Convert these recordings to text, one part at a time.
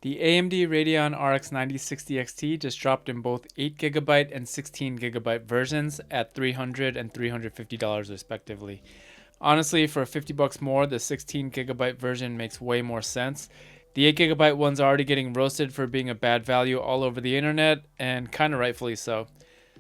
The AMD Radeon RX 9060 XT just dropped in both 8GB and 16GB versions at $300 and $350 respectively. Honestly, for $50 more, the 16GB version makes way more sense. The 8GB one's already getting roasted for being a bad value all over the internet, and kinda rightfully so.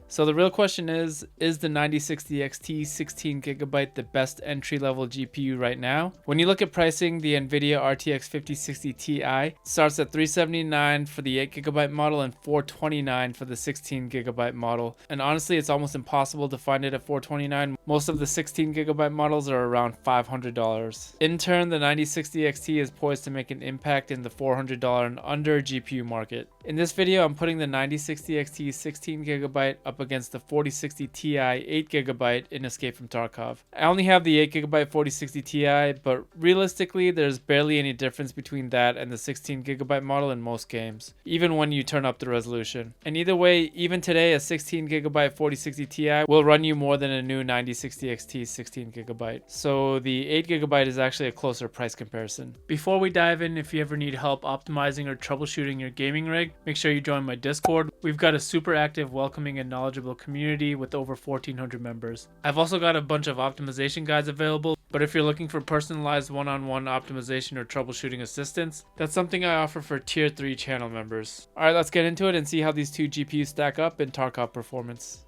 So the real question is the 9060 XT 16GB the best entry-level GPU right now? When you look at pricing, the Nvidia RTX 5060 Ti starts at $379 for the 8GB model and $429 for the 16GB model. And honestly, it's almost impossible to find it at $429. Most of the 16GB models are around $500. In turn, the 9060 XT is poised to make an impact in the $400 and under GPU market. In this video, I'm putting the 9060 XT 16GB up against the 4060 Ti 8GB in Escape from Tarkov. I only have the 8GB 4060 Ti, but realistically, there's barely any difference between that and the 16GB model in most games, even when you turn up the resolution. And either way, even today, a 16GB 4060 Ti will run you more than a new 9060 XT 16GB. So the 8GB is actually a closer price comparison. Before we dive in, if you ever need help optimizing or troubleshooting your gaming rig, make sure you join my Discord. We've got a super active, welcoming, and knowledgeable community with over 1,400 members. I've also got a bunch of optimization guides available, but if you're looking for personalized one-on-one optimization or troubleshooting assistance, that's something I offer for Tier 3 channel members. Alright, let's get into it and see how these two GPUs stack up in Tarkov performance.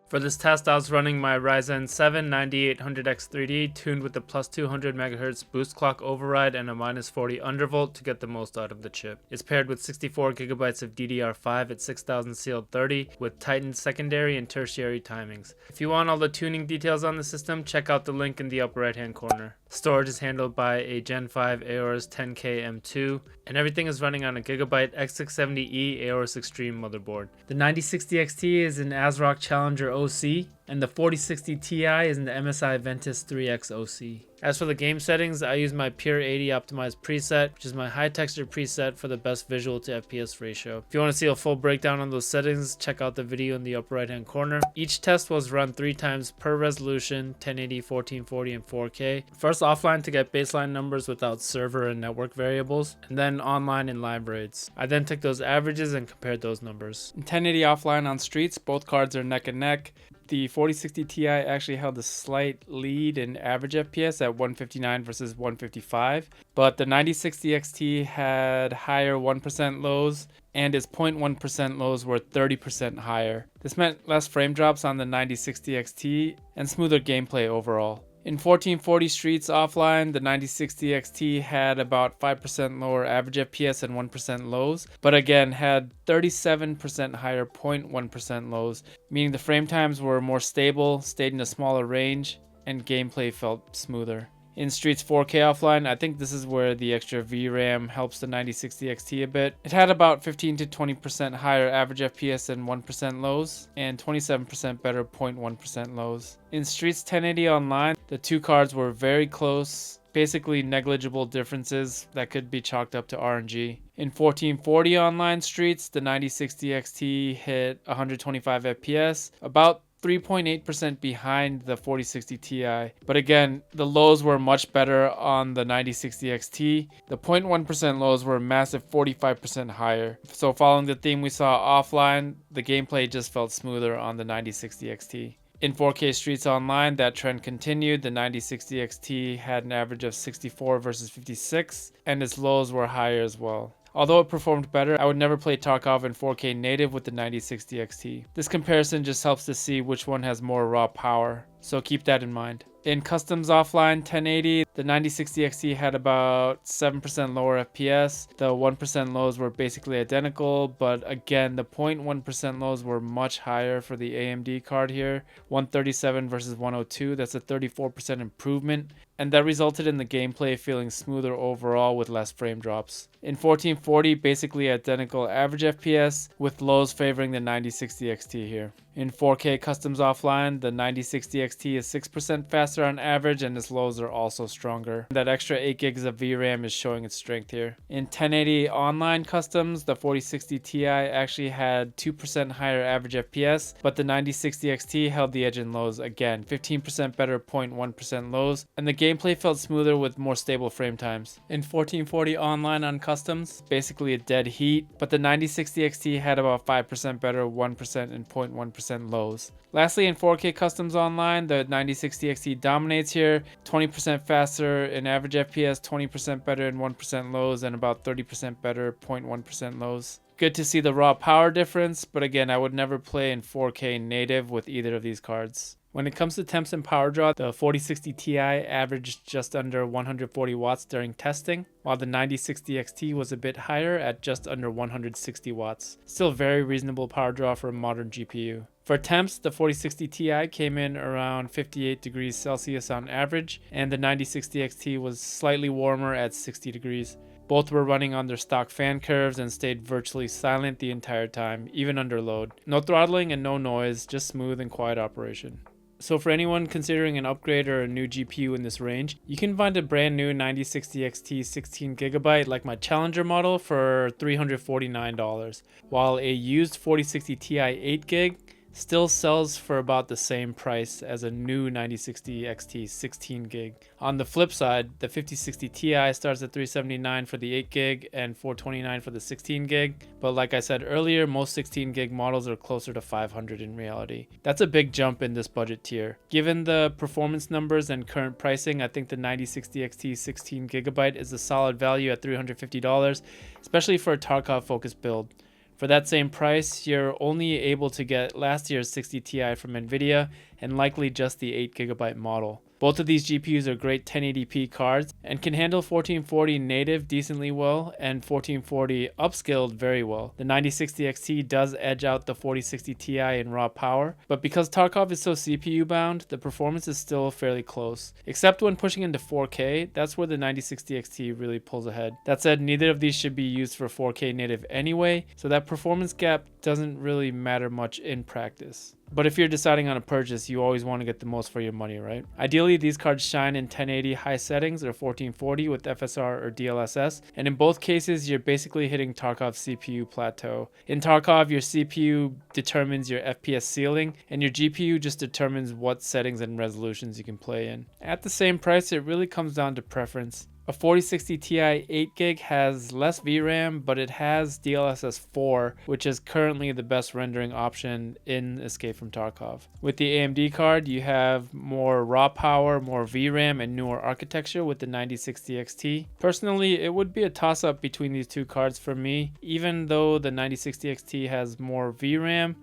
For this test, I was running my Ryzen 7 9800X3D tuned with the plus 200 MHz boost clock override and a minus 40 undervolt to get the most out of the chip. It's paired with 64GB of DDR5 at 6000 sealed 30 with tightened secondary and tertiary timings. If you want all the tuning details on the system, check out the link in the upper right hand corner. Storage is handled by a Gen 5 Aorus 10K M2, and everything is running on a Gigabyte X670E Aorus Extreme motherboard. The 9060 XT is an ASRock Challenger OC, and the 4060 Ti is an MSI Ventus 3X OC. As for the game settings, I use my Pure 80 optimized preset, which is my high texture preset for the best visual to FPS ratio. If you want to see a full breakdown on those settings, check out the video in the upper right hand corner. Each test was run 3 times per resolution, 1080, 1440, and 4K. First offline to get baseline numbers without server and network variables, and then online in live raids. I then took those averages and compared those numbers. In 1080 offline on streets, both cards are neck and neck. The 4060 Ti actually held a slight lead in average FPS at 159 versus 155, but the 9060 XT had higher 1% lows, and its 0.1% lows were 30% higher. This meant less frame drops on the 9060 XT and smoother gameplay overall. In 1440 streets offline, the 9060 XT had about 5% lower average FPS and 1% lows, but again had 37% higher 0.1% lows, meaning the frame times were more stable, stayed in a smaller range, and gameplay felt smoother. In Streets 4K offline, I think this is where the extra VRAM helps the 9060 XT a bit. It had about 15 to 20% higher average FPS and 1% lows, and 27% better 0.1% lows. In Streets 1080 online, the two cards were very close, basically negligible differences that could be chalked up to RNG. In 1440 online streets, the 9060 XT hit 125 FPS, about 3.8% behind the 4060 Ti, but again, the lows were much better on the 9060 XT. The 0.1% lows were a massive 45% higher. So following the theme we saw offline, the gameplay just felt smoother on the 9060 XT. In 4K Streets Online, that trend continued. The 9060 XT had an average of 64 versus 56, and its lows were higher as well. Although it performed better, I would never play Tarkov in 4K native with the 9060 XT. This comparison just helps to see which one has more raw power, so keep that in mind. In Customs Offline 1080, the 9060 XT had about 7% lower FPS. The 1% lows were basically identical, but again, the 0.1% lows were much higher for the AMD card here. 137 versus 102, that's a 34% improvement, and that resulted in the gameplay feeling smoother overall with less frame drops. In 1440, basically identical average FPS, with lows favoring the 9060 XT here. In 4K Customs Offline, the 9060 XT is 6% faster faster on average, and its lows are also stronger. That extra 8 gigs of VRAM is showing its strength here. In 1080 online customs, the 4060 Ti actually had 2% higher average FPS, but the 9060 XT held the edge in lows again, 15% better 0.1% lows, and the gameplay felt smoother with more stable frame times. In 1440 online on customs, basically a dead heat, but the 9060 XT had about 5% better 1% and 0.1% lows. Lastly, in 4K customs online, the 9060 XT dominates here, 20% faster in average FPS, 20% better in 1% lows, and about 30% better 0.1% lows. Good to see the raw power difference, but again, I would never play in 4K native with either of these cards. When it comes to temps and power draw, the 4060 Ti averaged just under 140 watts during testing, while the 9060 XT was a bit higher at just under 160 watts. Still very reasonable power draw for a modern GPU. For temps, the 4060 Ti came in around 58 degrees Celsius on average, and the 9060 XT was slightly warmer at 60 degrees. Both were running on their stock fan curves and stayed virtually silent the entire time, even under load. No throttling and no noise, just smooth and quiet operation. So for anyone considering an upgrade or a new GPU in this range, you can find a brand new 9060 XT 16GB like my Challenger model for $349, while a used 4060 Ti 8GB still sells for about the same price as a new 9060 XT 16GB. On the flip side, the 5060 Ti starts at $379 for the 8GB and $429 for the 16GB, but like I said earlier, most 16GB models are closer to $500 in reality. That's a big jump in this budget tier. Given the performance numbers and current pricing, I think the 9060 XT 16GB is a solid value at $350, especially for a Tarkov focused build. For that same price, you're only able to get last year's 60 Ti from Nvidia and likely just the 8GB model. Both of these GPUs are great 1080p cards and can handle 1440 native decently well and 1440 upscaled very well. The 9060 XT does edge out the 4060 Ti in raw power, but because Tarkov is so CPU bound, the performance is still fairly close. Except when pushing into 4K, that's where the 9060 XT really pulls ahead. That said, neither of these should be used for 4K native anyway, so that performance gap doesn't really matter much in practice. But if you're deciding on a purchase, you always want to get the most for your money, right? Ideally, these cards shine in 1080 high settings or 1440 with FSR or DLSS, and in both cases, you're basically hitting Tarkov's CPU plateau. In Tarkov, your CPU determines your FPS ceiling, and your GPU just determines what settings and resolutions you can play in. At the same price, it really comes down to preference. A 4060 Ti 8GB has less VRAM, but it has DLSS 4, which is currently the best rendering option in Escape from Tarkov. With the AMD card, you have more raw power, more VRAM, and newer architecture with the 9060 XT. Personally, it would be a toss-up between these two cards for me, even though the 9060 XT has more VRAM.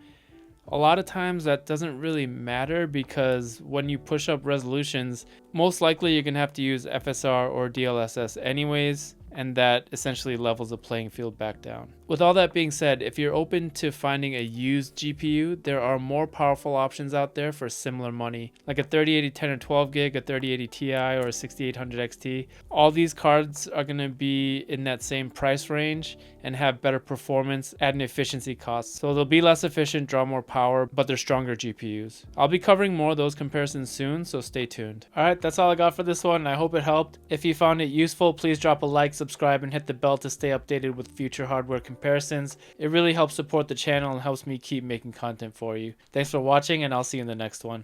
A lot of times that doesn't really matter because when you push up resolutions, most likely you're going to have to use FSR or DLSS anyways, and that essentially levels the playing field back down. With all that being said, if you're open to finding a used GPU, there are more powerful options out there for similar money, like a 3080 10 or 12 gig, a 3080 Ti, or a 6800 XT. All these cards are going to be in that same price range and have better performance at an efficiency cost. So they'll be less efficient, draw more power, but they're stronger GPUs. I'll be covering more of those comparisons soon, so stay tuned. Alright, that's all I got for this one. I hope it helped. If you found it useful, please drop a like, subscribe, and hit the bell to stay updated with future hardware comparisons. It really helps support the channel and helps me keep making content for you. Thanks for watching, and I'll see you in the next one.